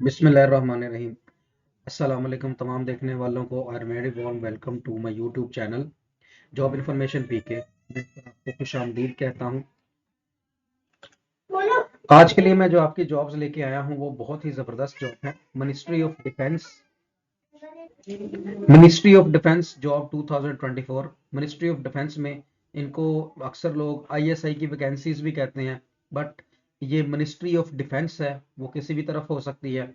बिस्मिल्लाहिर्रहमानिर्रहीम। अस्सलाम वालेकुम तमाम देखने वालों को और मेरी warm welcome to my YouTube channel job information PK. मैं आपको खुश आमदीद कहता हूँ। आज के लिए मैं जो आपकी जॉब्स लेके आया हूँ वो बहुत ही ज़बरदस्त जॉब है। Ministry of defence job 2024। Ministry of defence में इनको अक्सर लोग आईएसआई की वैकेंसीज भी कहते हैं, बट ये मिनिस्ट्री ऑफ डिफेंस है, वो किसी भी तरफ हो सकती है।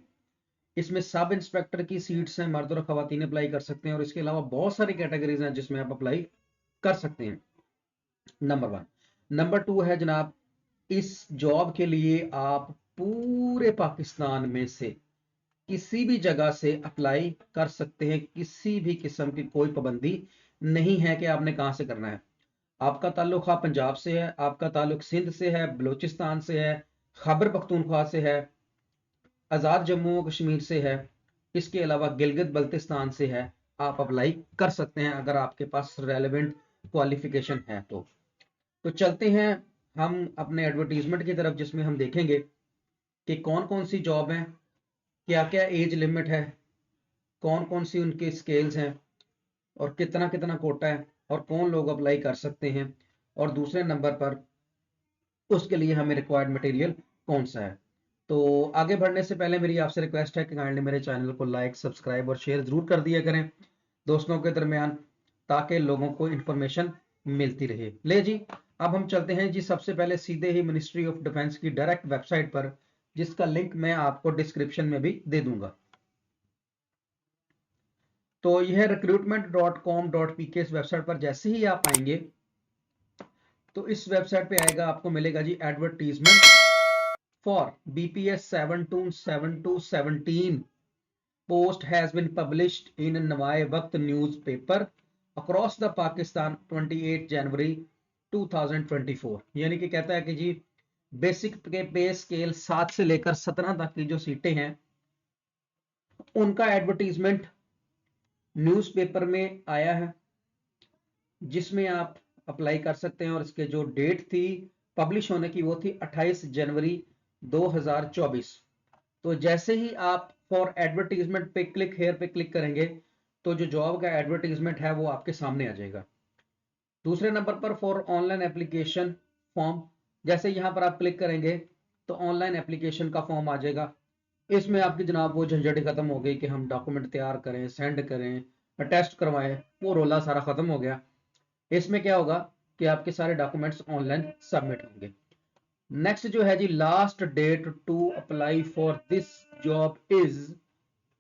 इसमें सब इंस्पेक्टर की सीट्स हैं, मर्द और खवातीन अप्लाई कर सकते हैं, और इसके अलावा बहुत सारी कैटेगरीज हैं जिसमें आप अप्लाई कर सकते हैं। Number one. नंबर टू है जनाब, इस जॉब के लिए आप पूरे पाकिस्तान में से किसी भी जगह से अप्लाई कर सकते हैं। किसी भी किस्म की कोई पाबंदी नहीं है कि आपने कहां से करना है। आपका ताल्लुक पंजाब से है, आपका ताल्लुक सिंध से है, बलूचिस्तान से है, खैबर पख्तूनख्वा से है, आज़ाद जम्मू और कश्मीर से है, इसके अलावा गिलगित बल्तिस्तान से है। आप अप्लाई कर सकते हैं अगर आपके पास रेलेवेंट क्वालिफिकेशन है तो चलते हैं हम अपने एडवर्टीजमेंट की तरफ, जिसमें हम देखेंगे कि कौन कौन सी जॉब है, क्या क्या एज लिमिट है, कौन कौन सी उनके स्केल्स हैं, और कितना कितना कोटा है, और कौन लोग अप्लाई कर सकते हैं, और दूसरे नंबर पर उसके लिए हमें रिक्वायर्ड मटेरियल कौन सा है। तो आगे बढ़ने से पहले मेरी आपसे रिक्वेस्ट है कि काइंडली मेरे चैनल को लाइक, सब्सक्राइब और शेयर जरूर कर दिया करें दोस्तों के दरमियान, ताकि लोगों को इंफॉर्मेशन मिलती रहे। ले जी, अब हम चलते हैं जी सबसे पहले सीधे ही मिनिस्ट्री ऑफ डिफेंस की डायरेक्ट वेबसाइट पर, जिसका लिंक मैं आपको डिस्क्रिप्शन में भी दे दूंगा। तो यह recruitment.com.pk इस वेबसाइट पर जैसे ही आप आएंगे तो इस वेबसाइट पे आएगा, आपको मिलेगा जी advertisement for BPS 727217 post has been published in Namae Waqt newspaper across the Pakistan 28 जनवरी 2024। यानी कि कहता है कि जी बेसिक के पे स्केल 7 से लेकर 17 तक की जो सीटें हैं उनका एडवर्टीजमेंट न्यूज़पेपर में आया है, जिसमें आप अप्लाई कर सकते हैं। और इसके जो डेट थी पब्लिश होने की वो थी 28 जनवरी 2024। तो जैसे ही आप फॉर एडवर्टीजमेंट पे क्लिक हेयर पे क्लिक करेंगे तो जो जॉब का एडवर्टीजमेंट है वो आपके सामने आ जाएगा। दूसरे नंबर पर फॉर ऑनलाइन एप्लीकेशन फॉर्म, जैसे यहां पर आप क्लिक करेंगे तो ऑनलाइन एप्लीकेशन का फॉर्म आ जाएगा। इसमें आपकी जनाब वो झंझट ही खत्म हो गई कि हम डॉक्यूमेंट तैयार करें, सेंड करें, टेस्ट करवाएं, वो रोला सारा खत्म हो गया। इसमें क्या होगा कि आपके सारे डॉक्यूमेंट्स ऑनलाइन सबमिट होंगे। नेक्स्ट जो है जी, last date to apply for this job is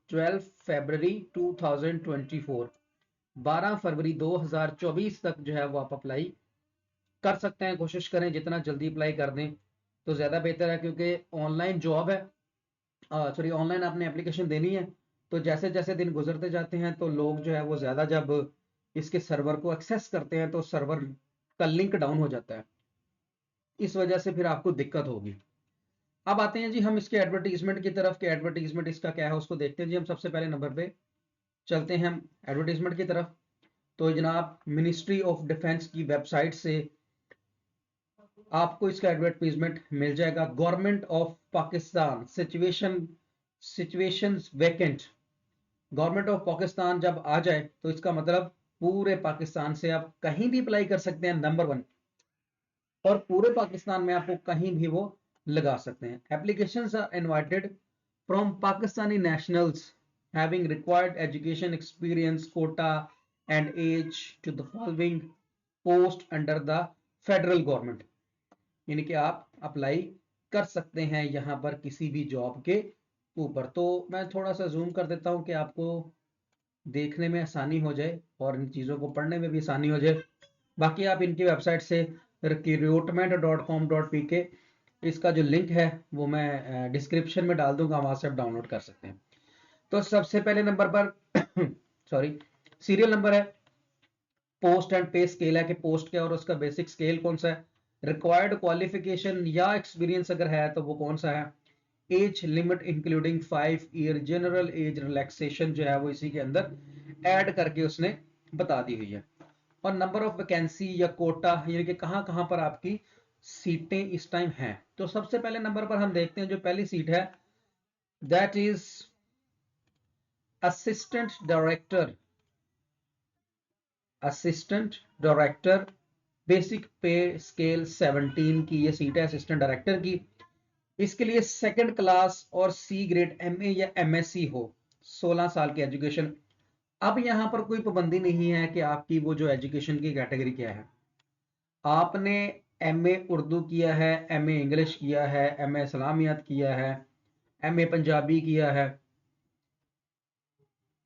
12 फरवरी 2024। 12 फरवरी 2024 तक जो है वो आप अप्लाई कर सकते हैं। कोशिश करें जितना जल्दी अप्लाई कर दें तो ज़्यादा बेहतर है, क्योंकि ऑनलाइन जॉब है, सॉरी ऑनलाइन आपने एप्लीकेशन देनी है। तो जैसे जैसे दिन गुजरते जाते हैं तो लोग जो है वो ज़्यादा जब इसके सर्वर को एक्सेस करते हैं तो सर्वर का लिंक डाउन हो जाता है, इस वजह से फिर आपको दिक्कत होगी। अब आते हैं जी हम इसके एडवर्टीजमेंट की तरफ, कि एडवर्टीजमेंट इसका क्या है उसको देखते हैं जी। हम सबसे पहले नंबर पे चलते हैं हम एडवर्टीजमेंट की तरफ। तो जनाब मिनिस्ट्री ऑफ डिफेंस की वेबसाइट से आपको इसका एडवर्टीजमेंट मिल जाएगा। Government of Pakistan situations vacant. Government of Pakistan जब आ जाए तो इसका मतलब पूरे पाकिस्तान से आप कहीं भी अप्लाई कर सकते हैं, नंबर वन। और पूरे पाकिस्तान में आपको कहीं भी वो लगा सकते हैं। Applications are invited from Pakistani nationals having required education experience quota and age to the following post under the federal government. यानी कि आप अप्लाई कर सकते हैं यहाँ पर किसी भी जॉब के ऊपर। तो मैं थोड़ा सा जूम कर देता हूँ कि आपको देखने में आसानी हो जाए और इन चीज़ों को पढ़ने में भी आसानी हो जाए। बाकी आप इनकी वेबसाइट से recruitment.com.pk इसका जो लिंक है वो मैं डिस्क्रिप्शन में डाल दूंगा, वहां से आप डाउनलोड कर सकते हैं। तो सबसे पहले नंबर पर सॉरी सीरियल नंबर है, पोस्ट एंड पे स्केल है कि पोस्ट क्या और उसका बेसिक स्केल कौन सा है, रिक्वायर्ड क्वालिफिकेशन या एक्सपीरियंस अगर है तो वो कौन सा है, age limit including 5 year, general age relaxation जो है वो इसी के अंदर ऐड करके उसने बता दी हुई है। और नंबर ऑफ वैकेंसी या कोटा, यानी कि कहां कहां पर आपकी सीटें इस टाइम हैं। तो सबसे पहले नंबर पर हम देखते हैं जो पहली सीट है that is assistant director, assistant director basic पे स्केल 17 की ये सीट है असिस्टेंट डायरेक्टर की। इसके लिए सेकंड क्लास और सी ग्रेड एमए या एमएससी हो, 16 साल की एजुकेशन। अब यहां पर कोई पाबंदी नहीं है कि आपकी वो जो एजुकेशन की कैटेगरी क्या है। आपने एमए उर्दू किया है, एमए इंग्लिश किया है, एमए इस्लामियात किया है, एमए पंजाबी किया है,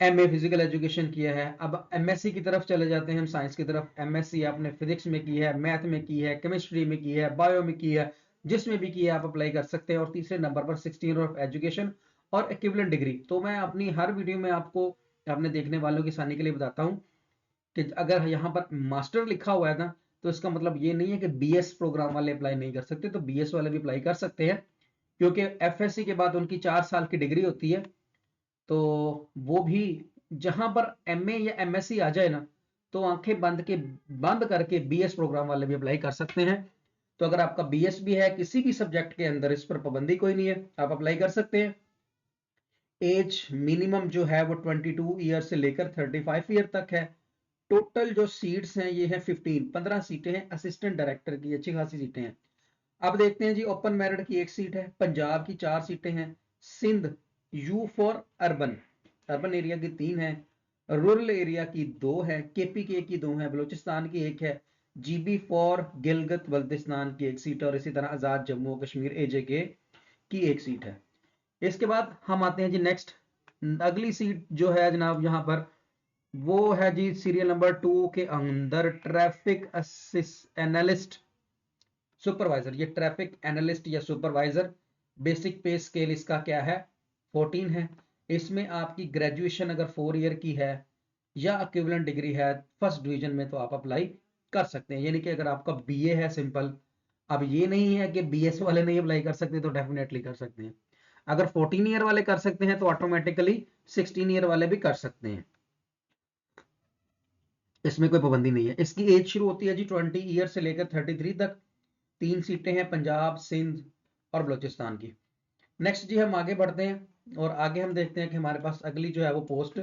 एमए फिजिकल एजुकेशन किया है। अब एमएससी की तरफ चले जाते हैं हम, साइंस की तरफ। एमएससी आपने फिजिक्स में की है, मैथ में की है, केमिस्ट्री में की है, बायो में की है, जिसमें भी की है आप अप्लाई कर सकते हैं। और तीसरे नंबर पर 16 ईयर ऑफ एजुकेशन और इक्विवेलेंट डिग्री। तो मैं अपनी हर वीडियो में आपको अपने देखने वालों की आसानी के लिए बताता हूँ कि अगर यहाँ पर मास्टर लिखा हुआ है ना, तो इसका मतलब ये नहीं है कि बीएस प्रोग्राम वाले अप्लाई नहीं कर सकते, तो बीएस वाले भी अप्लाई कर सकते हैं, क्योंकि एफएससी के बाद उनकी 4 साल की डिग्री होती है। तो वो भी जहां पर एमए या एमएससी आ जाए ना, तो आंखें बंद करके बीएस प्रोग्राम वाले भी अप्लाई कर सकते हैं। तो अगर आपका बीएस भी है किसी भी सब्जेक्ट के अंदर, इस पर पाबंदी कोई नहीं है, आप अप्लाई कर सकते हैं। एज मिनिमम जो है वो 22 ईयर से लेकर 35 ईयर तक है। टोटल जो सीट्स हैं ये है 15 सीटें हैं असिस्टेंट डायरेक्टर की, अच्छी खासी सीटें हैं। अब देखते हैं जी, ओपन मेरिट की एक सीट है, पंजाब की 4 सीटें हैं, Sindh U for urban, urban area की 3 है, रूरल एरिया की 2 है, केपीके की 2 है, बलूचिस्तान की 1 है, जीबी फॉर गिलगित बल्तिस्तान की 1 सीट है, और इसी तरह आजाद जम्मू कश्मीर एजेके की 1 सीट है। इसके बाद हम आते हैं जी नेक्स्ट, अगली सीट जो है जनाब यहाँ पर, वो है जी सीरियल नंबर 2 के अंदर ट्रैफिक एनालिस्ट सुपरवाइजर। ये ट्रैफिक एनालिस्ट या सुपरवाइजर, बेसिक पे स्केल इसका क्या है 14 है। इसमें आपकी ग्रेजुएशन अगर 4 ईयर की है या इक्विवेलेंट डिग्री है फर्स्ट डिवीजन में, तो आप अप्लाई कर सकते हैं। यानी कि अगर आपका बीए है सिंपल, अब ये नहीं है कि बीएस वाले नहीं अप्लाई कर सकते, तो डेफिनेटली कर सकते हैं। अगर 14 ईयर वाले कर सकते हैं तो ऑटोमेटिकली 16 ईयर वाले भी कर सकते हैं, इसमें कोई पाबंदी नहीं है। इसकी एज शुरू होती है जी 20 ईयर से लेकर 33 तक। 3 सीटें हैं पंजाब, सिंध और बलूचिस्तान की। नेक्स्ट जी हम आगे बढ़ते हैं और आगे हम देखते हैं कि हमारे पास अगली जो है वो पोस्ट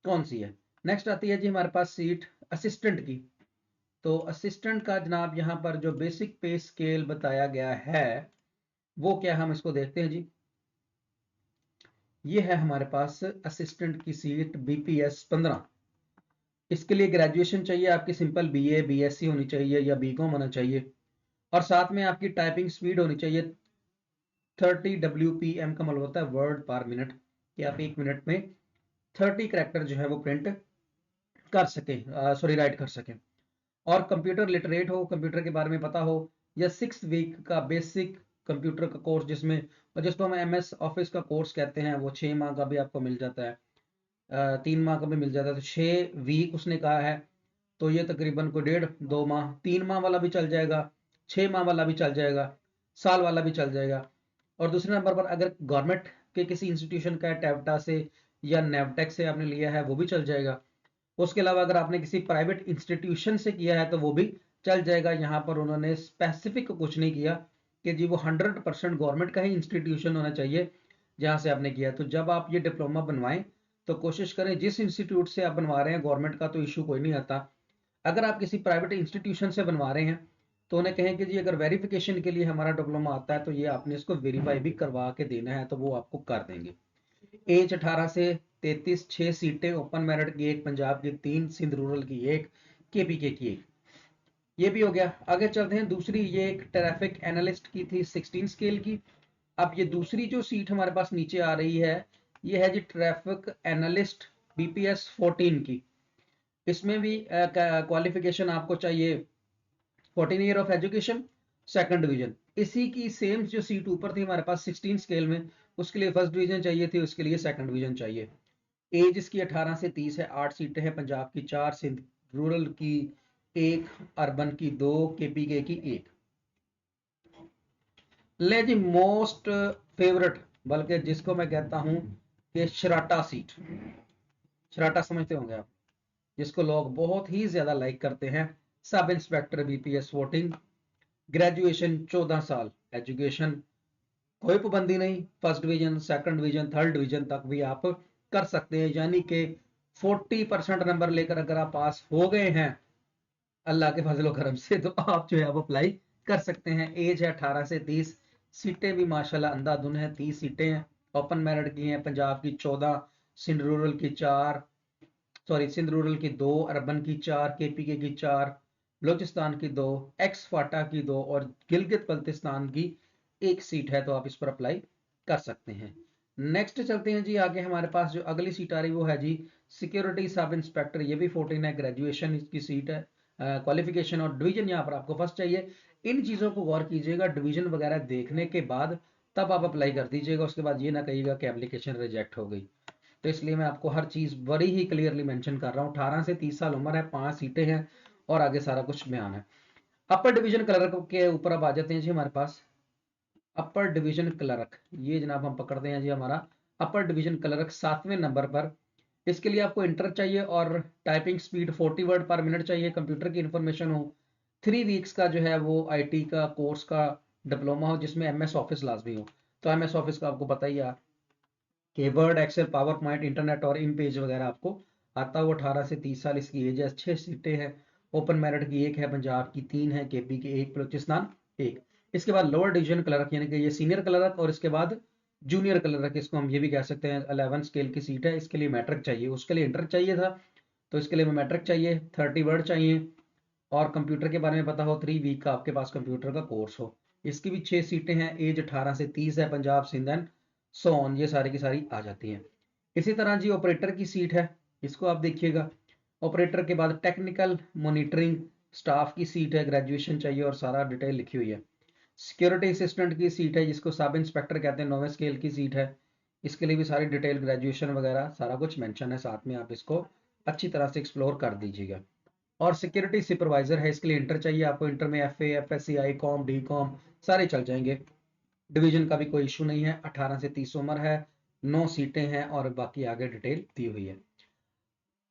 कौन सी है। नेक्स्ट आती है जी हमारे पास सीट असिस्टेंट की। तो असिस्टेंट का जनाब यहाँ पर जो बेसिक पे स्केल बताया गया है वो क्या, हम इसको देखते हैं जी। ये है हमारे पास असिस्टेंट की सीट बीपीएस 15। इसके लिए ग्रेजुएशन चाहिए आपकी, सिंपल बीए बीएससी होनी चाहिए या बीकॉम होना चाहिए, और साथ में आपकी टाइपिंग स्पीड होनी चाहिए 30 WPM का मतलब होता है वर्ड पर मिनट, कि आप 1 मिनट में 30 करेक्टर जो है वो प्रिंट कर सके, सॉरी राइट कर सके। और कंप्यूटर लिटरेट हो, कंप्यूटर के बारे में पता हो, या 6 वीक का बेसिक कंप्यूटर का कोर्स, जिसमें और जिसको हम MS ऑफिस का कोर्स कहते हैं, वो 6 माह का भी आपको मिल जाता है, 3 माह का भी मिल जाता है, तो 6 वीक उसने कहा है। तो ये तकरीबन को 1.5 2 माह, 3 माह वाला भी चल जाएगा, 6 माह वाला भी चल जाएगा, साल वाला भी चल जाएगा। और दूसरे नंबर पर अगर गवर्नमेंट के किसी इंस्टीट्यूशन का टैबटा से या नेवटेक से आपने लिया है वो भी चल जाएगा। उसके अलावा अगर आपने किसी प्राइवेट इंस्टीट्यूशन से किया है तो वो भी चल जाएगा। यहाँ पर उन्होंने स्पेसिफिक कुछ नहीं किया कि जी वो 100% गवर्नमेंट का ही इंस्टीट्यूशन होना चाहिए जहाँ से आपने किया। तो जब आप ये डिप्लोमा बनवाएं तो कोशिश करें जिस इंस्टीट्यूट से आप बनवा रहे हैं, गवर्नमेंट का तो इशू कोई नहीं आता। अगर आप किसी प्राइवेट इंस्टीट्यूशन से बनवा रहे हैं तो उन्हें कहें कि जी अगर वेरिफिकेशन के लिए हमारा डिप्लोमा आता है तो ये आपने इसको वेरीफाई भी करवा के देना है, तो वो आपको कर देंगे। एज 18 से 33, 6 सीटें ओपन मेरिट की 1, पंजाब की 3, सिंध रूरल की 1, केपीके की 1। ये भी हो गया। आगे चलते हैं, दूसरी ये एक ट्रैफिक एनालिस्ट की थी 16 स्केल की। अब ये दूसरी जो सीट हमारे पास नीचे आ रही है ये है जी ट्रैफिक एनालिस्ट बीपीएस 14 की। इसमें भी क्वालिफिकेशन आपको चाहिए 14 year of education, second division. इसी की सेम जो सीट ऊपर थी हमारे पास 16 स्केल में, उसके लिए फर्स्ट डिवीजन चाहिए थी, उसके लिए सेकंड डिवीजन चाहिए। एज इसकी 18 से 30 है, 8 सीटें हैं, पंजाब की 4, सिंध रूरल की 1, अर्बन की 2, केपीके की 1। ले जी मोस्ट फेवरेट, बल्कि जिसको मैं कहता हूं कि शराटा सीट, शराटा समझते होंगे आप, जिसको लोग बहुत ही ज्यादा लाइक करते हैं। Sub inspector BPS voting, graduation 14 साल एजुकेशन, कोई पाबंदी नहीं, first division, second division, third division तक भी आप कर सकते हैं। यानी कि 40% नंबर लेकर अगर आप पास हो गए हैं अल्लाह के फजलो करम से, तो आप जो है वो अप्लाई कर सकते हैं। एज है 18 से 30, सीटें भी माशाल्लाह अंधाधुन है, 30 सीटें हैं। ओपन मेरिट की हैं, पंजाब की 14, सिंध रूरल की 4, सॉरी सिंध रूरल की 2, अर्बन की 4, केपीके की 4, बलोचिस्तान की 2, एक्स फाटा की 2 और गिलगित बल्तिस्तान की 1 सीट है। तो आप इस पर अप्लाई कर सकते हैं। नेक्स्ट चलते हैं जी आगे। हमारे पास जो अगली सीट आ रही वो है जी सिक्योरिटी सब इंस्पेक्टर। ये भी 14 है, ग्रेजुएशन इसकी सीट है, क्वालिफिकेशन और डिवीजन यहाँ पर आपको फर्स्ट चाहिए। इन चीज़ों को गौर कीजिएगा, डिवीजन वगैरह देखने के बाद तब आप अप्लाई कर दीजिएगा। उसके बाद ये ना कहिएगा कि एप्लीकेशन रिजेक्ट हो गई। तो इसलिए मैं आपको हर चीज़ बड़ी ही क्लियरली मेंशन कर रहा हूँ। 18 से 30 साल उम्र है, 5 सीटें हैं और आगे सारा कुछ बयान है। अपर डिवीजन क्लर्क के ऊपर अब आ जाते हैं जी हमारे पास। अपर डिवीजन क्लर्क, ये जनाब हम पकड़ते हैं जी हमारा अपर डिवीजन क्लर्क 7वें नंबर पर। इसके लिए आपको इंटर चाहिए और टाइपिंग स्पीड 40 वर्ड पर मिनट चाहिए, कंप्यूटर की इंफॉर्मेशन हो, 3 वीक्स का जो है वो आईटी का कोर्स का डिप्लोमा हो जिसमें एमएस ऑफिस लाजमी हो। तो एमएस ऑफिस का आपको पता ही है कि Word, Excel, PowerPoint, internet और इन पेज वगैरह आपको आता हो। 18 से 30 साल इसकी एज है, 6 सीटें हैं। ओपन मेरिट की 1 है, पंजाब की 3 है, केपी की 1, बलूचिस्तान 1। इसके बाद लोअर डिवीजन क्लर्क यानी कि ये सीनियर क्लर्क और इसके बाद जूनियर क्लर्क, इसको हम ये भी कह सकते हैं 11 स्केल की सीट है। इसके लिए मैट्रिक चाहिए, उसके लिए इंटर चाहिए था, तो इसके लिए मैट्रिक चाहिए, 30 वर्ड चाहिए और कंप्यूटर के बारे में पता हो, 3 वीक का आपके पास कंप्यूटर का कोर्स हो। इसकी भी 6 सीटें हैं, एज 18 से 30 है, Punjab, Sindh and so on, ये सारी की सारी आ जाती हैं। इसी तरह जी ऑपरेटर की सीट है, इसको आप देखिएगा। ऑपरेटर के बाद टेक्निकल मॉनिटरिंग स्टाफ की सीट है, ग्रेजुएशन चाहिए और सारा डिटेल लिखी हुई है। सिक्योरिटी असिस्टेंट की सीट है जिसको सब इंस्पेक्टर कहते हैं, 9वें स्केल की सीट है। इसके लिए भी सारी डिटेल, ग्रेजुएशन वगैरह सारा कुछ मेंशन है साथ में, आप इसको अच्छी तरह से एक्सप्लोर कर दीजिएगा। और सिक्योरिटी सुपरवाइजर है, इसके लिए इंटर चाहिए आपको। इंटर में FA, FSCI, com, D com सारे चल जाएंगे। डिवीजन का भी कोई इशू नहीं है। 18 से 30 उम्र है, 9 सीटें हैं और बाकी आगे डिटेल दी हुई है।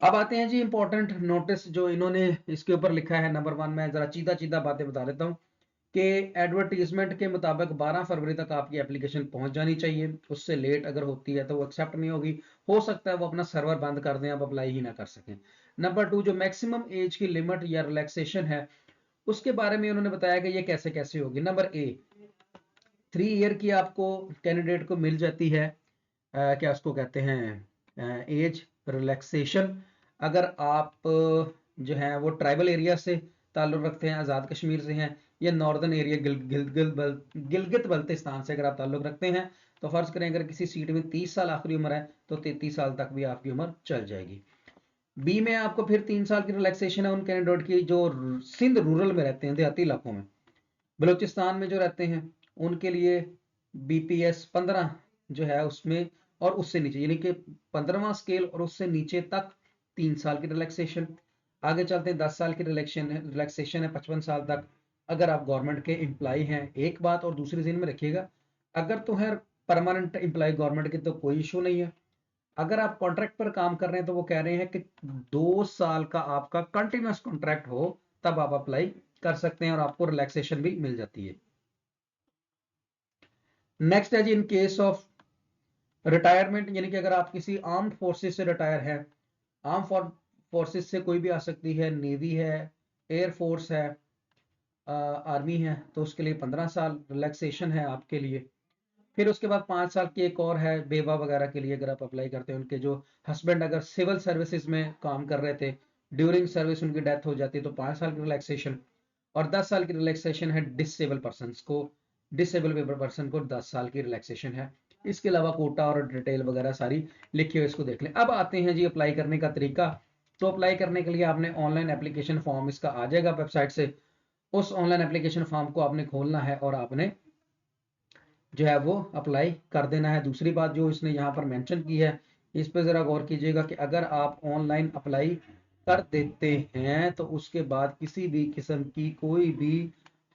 अब आते हैं जी इंपॉर्टेंट नोटिस जो इन्होंने इसके ऊपर लिखा है। नंबर 1 में जरा सीधा सीधा बातें बता देता हूँ कि एडवर्टीजमेंट के मुताबिक 12 फरवरी तक आपकी एप्लीकेशन पहुंच जानी चाहिए। उससे लेट अगर होती है तो वो एक्सेप्ट नहीं होगी। हो सकता है वो अपना सर्वर बंद कर दें, आप अप्लाई ही ना कर सकें। नंबर 2, जो मैक्सिमम एज की लिमिट या रिलैक्सेशन है उसके बारे में उन्होंने बताया कि ये कैसे कैसे होगी। नंबर ए, 3 ईयर की आपको कैंडिडेट को मिल जाती है क्या उसको कहते हैं एज रिलैक्सेशन। अगर आप जो है वो ट्राइबल एरिया से ताल्लुक़ रखते हैं, आज़ाद कश्मीर से हैं या नॉर्दर्न एरिया गिलगित बल्तिस्तान से अगर आप ताल्लुक़ रखते हैं, तो फ़र्ज़ करें अगर किसी सीट में 30 साल आखिरी उम्र है तो 33 साल तक भी आपकी उम्र चल जाएगी। बी में आपको फिर 3 साल की रिलैक्सेशन है उन कैंडिडेट की जो सिंध रूरल में रहते हैं, देहाती इलाकों में। बलूचिस्तान में जो रहते हैं उनके लिए बीपीएस 15 जो है उसमें और उससे नीचे यानी कि 15वां स्केल और उससे नीचे तक 3 साल की रिलैक्सेशन। आगे चलते हैं, 10 साल की रिलैक्सेशन है 55 साल तक अगर आप गवर्नमेंट के एम्प्लॉय हैं। एक बात और दूसरी ज़हन में रखिएगा, अगर तो है परमानेंट एम्प्लॉय गवर्नमेंट के तो कोई इशू नहीं है। अगर आप कॉन्ट्रैक्ट पर काम कर रहे हैं तो वो कह रहे हैं कि 2 साल का आपका कंटिन्यूस कॉन्ट्रैक्ट हो तब आप अप्लाई कर सकते हैं और आपको रिलैक्सेशन भी मिल जाती है। नेक्स्ट है जी, इन केस ऑफ रिटायरमेंट यानी कि अगर आप किसी आर्म्ड फोर्सेस से रिटायर है, आर्म फोर्सेस से कोई भी आ सकती है, नेवी है, एयरफोर्स है, आर्मी है, तो उसके लिए 15 साल रिलैक्सेशन है आपके लिए। फिर उसके बाद 5 साल की एक और है बेवा वगैरह के लिए, अगर आप अप्लाई करते हैं, उनके जो हस्बैंड अगर सिविल सर्विसेज में काम कर रहे थे, ड्यूरिंग सर्विस उनकी डेथ हो जाती है तो 5 साल की रिलैक्सेशन। और 10 साल की रिलैक्सेशन है डिसेबल पर्सन को 10 साल की रिलैक्सेशन है। इसके अलावा कोटा और डिटेल वगैरह सारी लिखी हुई, इसको देख लें। अब आते हैं जी अप्लाई करने का तरीका। तो अप्लाई करने के लिए आपने ऑनलाइन एप्लीकेशन फॉर्म इसका आ जाएगा वेबसाइट से, उस ऑनलाइन एप्लीकेशन फॉर्म को आपने खोलना है और आपने जो है वो अप्लाई कर देना है। दूसरी बात जो इसने यहाँ पर मेंशन की है, इस पर ज़रा गौर कीजिएगा कि अगर आप ऑनलाइन अप्लाई कर देते हैं तो उसके बाद किसी भी किस्म की कोई भी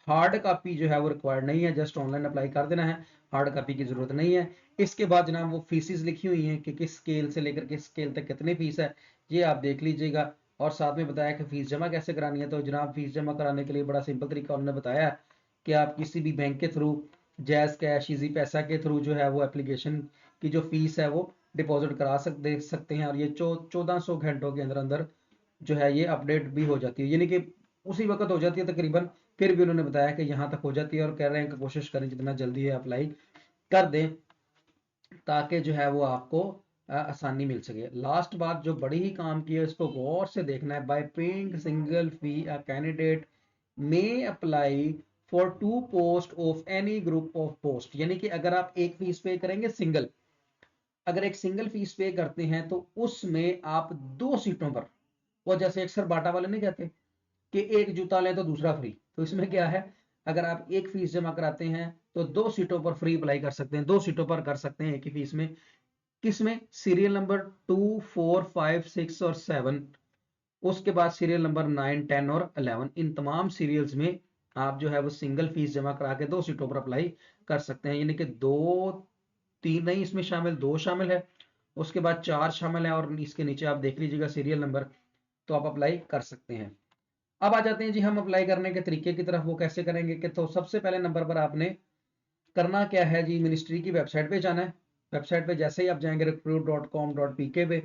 हार्ड कॉपी जो है वो रिक्वायर्ड नहीं है, जस्ट ऑनलाइन अप्लाई कर देना है, हार्ड कॉपी की ज़रूरत नहीं है। इसके बाद जनाब वो फीसिस लिखी हुई हैं कि किस स्केल से लेकर किस स्केल तक कितनी फीस है, ये आप देख लीजिएगा। और साथ में बताया कि फ़ीस जमा कैसे करानी है। तो जनाब फ़ीस जमा कराने के लिए बड़ा सिंपल तरीका उन्होंने बताया कि आप किसी भी बैंक के थ्रू जैज़ कैश, इजी पैसा के थ्रू जो है वो एप्लीकेशन की जो फीस है वो डिपॉजिट करा सकते हैं, और ये 1400 घंटों के अंदर अंदर जो है ये अपडेट भी हो जाती है, यानी कि उसी वक्त हो जाती है तकरीबन। फिर भी उन्होंने बताया कि यहाँ तक हो जाती है, और कह रहे हैं कि कोशिश करें जितना जल्दी है अप्लाई कर दें, ताकि जो है वो आपको आसानी मिल सके। लास्ट बात जो बड़ी ही काम की है, इसको गौर से देखना है। Bye paying single fee a candidate may apply for 2 post of any group of post, यानी कि अगर आप एक फीस पे करेंगे सिंगल, अगर एक सिंगल फीस पे करते हैं तो उसमें आप 2 सीटों पर, वो जैसे अक्सर बाटा वाले नहीं कहते कि एक जूता लें तो दूसरा फ्री, तो इसमें क्या है, अगर आप एक फीस जमा कराते हैं तो 2 सीटों पर फ्री अप्लाई कर सकते हैं, 2 सीटों पर कर सकते हैं एक ही फीस में। किसमें? सीरियल नंबर 2, 4, 5, 6 और 7, उसके बाद सीरियल नंबर 9, 10 और 11, इन तमाम सीरियल्स में आप जो है वो सिंगल फीस जमा करा के 2 सीटों पर अप्लाई कर सकते हैं, यानी कि 2, 3 नहीं इसमें शामिल, 2 शामिल है, उसके बाद 4 शामिल है, और इसके नीचे आप देख लीजिएगा सीरियल नंबर, तो आप अप्लाई कर सकते हैं। अब आ जाते हैं जी हम अप्लाई करने के तरीके की तरफ। वो कैसे करेंगे कि तो सबसे पहले नंबर पर आपने करना क्या है जी, मिनिस्ट्री की वेबसाइट पे जाना है। वेबसाइट पे जैसे ही आप जाएंगे recruit.com.pk पे,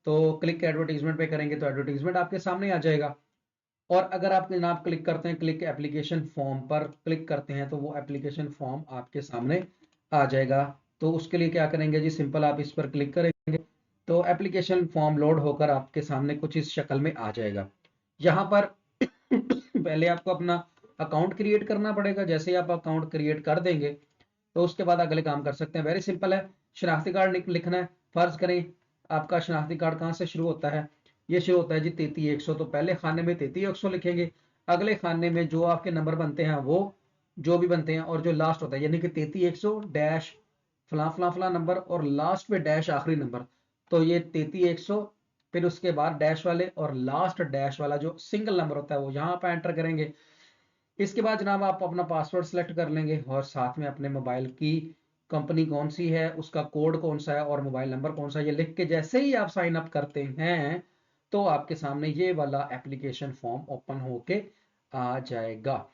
तो क्लिक एडवर्टीजमेंट पे करेंगे तो एडवर्टीजमेंट आपके सामने आ जाएगा। और अगर आप जनाब क्लिक करते हैं, क्लिक एप्लीकेशन फॉर्म पर क्लिक करते हैं, तो वो एप्लीकेशन फॉर्म आपके सामने आ जाएगा। तो उसके लिए क्या करेंगे जी, सिंपल आप इस पर क्लिक करेंगे तो एप्लीकेशन फॉर्म लोड होकर आपके सामने कुछ इस शक्ल में आ जाएगा। यहाँ पर पहले आपको अपना अकाउंट क्रिएट करना पड़ेगा। जैसे ही आप अकाउंट क्रिएट कर देंगे तो उसके बाद अगले काम कर सकते हैं। वेरी सिंपल है, शनाख्ती कार्ड लिखना है। फर्ज करें आपका शनाख्ती कार्ड कहाँ से शुरू होता है, ये शुरू होता है जी 33 100, तो पहले खाने में 33 100 लिखेंगे, अगले खाने में जो आपके नंबर बनते हैं वो जो भी बनते हैं, और जो लास्ट होता है यानी कि 33 100 डैश फला फला फला नंबर, और लास्ट पे डैश आखिरी नंबर, तो ये 33 100, फिर उसके बाद डैश वाले और लास्ट डैश वाला जो सिंगल नंबर होता है वो यहाँ पर एंटर करेंगे। इसके बाद जनाब आप अपना पासवर्ड सेलेक्ट कर लेंगे, और साथ में अपने मोबाइल की कंपनी कौन सी है, उसका कोड कौन सा है, और मोबाइल नंबर कौन सा है, ये लिख के जैसे ही आप साइन अप करते हैं तो आपके सामने ये वाला एप्लीकेशन फॉर्म ओपन होके आ जाएगा।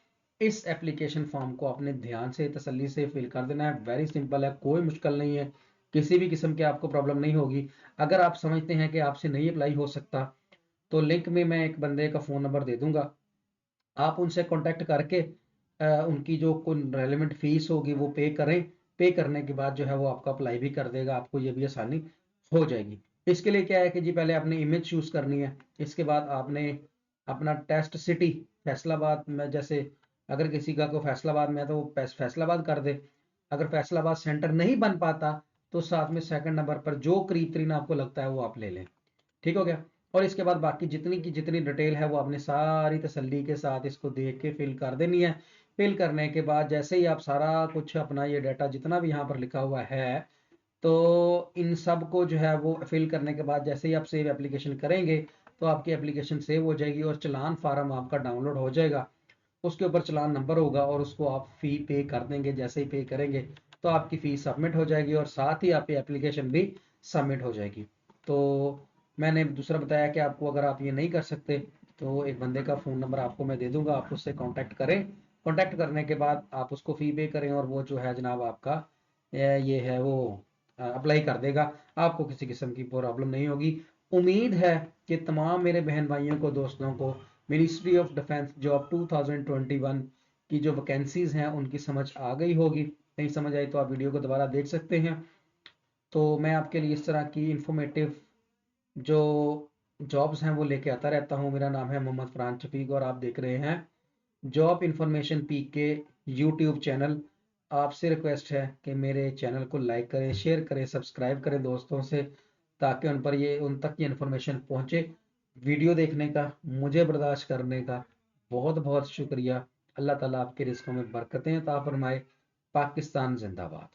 इस एप्लीकेशन फॉर्म को अपने ध्यान से तसल्ली से फिल कर देना है। वेरी सिंपल है, कोई मुश्किल नहीं है, किसी भी किस्म की आपको प्रॉब्लम नहीं होगी। अगर आप समझते हैं कि आपसे नहीं अप्लाई हो सकता, तो लिंक में मैं एक बंदे का फ़ोन नंबर दे दूंगा, आप उनसे कांटेक्ट करके उनकी जो कोई रेलिवेंट फीस होगी वो पे करें। पे करने के बाद जो है वो आपका अप्लाई भी कर देगा, आपको ये भी आसानी हो जाएगी। इसके लिए क्या है कि जी पहले आपने इमेज चूज करनी है, इसके बाद आपने अपना टेस्ट सिटी फैसलाबाद में, जैसे अगर किसी का को फैसलाबाद में है तो वो फैसलाबाद कर दे। अगर फैसलाबाद सेंटर नहीं बन पाता तो साथ में सेकंड नंबर पर जो करीब तरीन आपको लगता है वो आप ले लें। ठीक हो गया। और इसके बाद बाकी जितनी की जितनी डिटेल है वो आपने सारी तसल्ली के साथ इसको देख के फिल कर देनी है। फिल करने के बाद जैसे ही आप सारा कुछ अपना ये डाटा जितना भी यहाँ पर लिखा हुआ है, तो इन सब को जो है वो फिल करने के बाद जैसे ही आप सेव एप्लीकेशन करेंगे तो आपकी एप्लीकेशन सेव हो जाएगी, और चलान फार्म आपका डाउनलोड हो जाएगा। उसके ऊपर चलान नंबर होगा, और उसको आप फी पे कर देंगे। जैसे ही पे करेंगे तो आपकी फीस सबमिट हो जाएगी, और साथ ही आपकी एप्लीकेशन भी सबमिट हो जाएगी। तो मैंने दूसरा बताया कि आपको अगर आप ये नहीं कर सकते तो एक बंदे का फ़ोन नंबर आपको मैं दे दूंगा, आप उससे कांटेक्ट करें। कांटेक्ट करने के बाद आप उसको फ़ी पे करें, और वो जो है जनाब आपका ये है वो अप्लाई कर देगा। आपको किसी किस्म की प्रॉब्लम नहीं होगी। उम्मीद है कि तमाम मेरे बहन भाइयों को, दोस्तों को मिनिस्ट्री ऑफ डिफेंस जॉब 2021 की जो वैकेंसीज हैं उनकी समझ आ गई होगी। नहीं समझ आई तो आप वीडियो को दोबारा देख सकते हैं। तो मैं आपके लिए इस तरह की इंफॉर्मेटिव जो जॉब्स हैं वो लेके आता रहता हूँ। मेरा नाम है मोहम्मद फरहान शफीक, और आप देख रहे हैं जॉब इंफॉर्मेशन पीके यूट्यूब चैनल। आपसे रिक्वेस्ट है कि मेरे चैनल को लाइक करें, शेयर करें, सब्सक्राइब करें दोस्तों से, ताकि उन तक ये इन्फॉर्मेशन पहुंचे। वीडियो देखने का, मुझे बर्दाश्त करने का बहुत बहुत शुक्रिया। अल्लाह ताला आपके रिस्कों में बरकतें अता फरमाए। पाकिस्तान जिंदाबाद।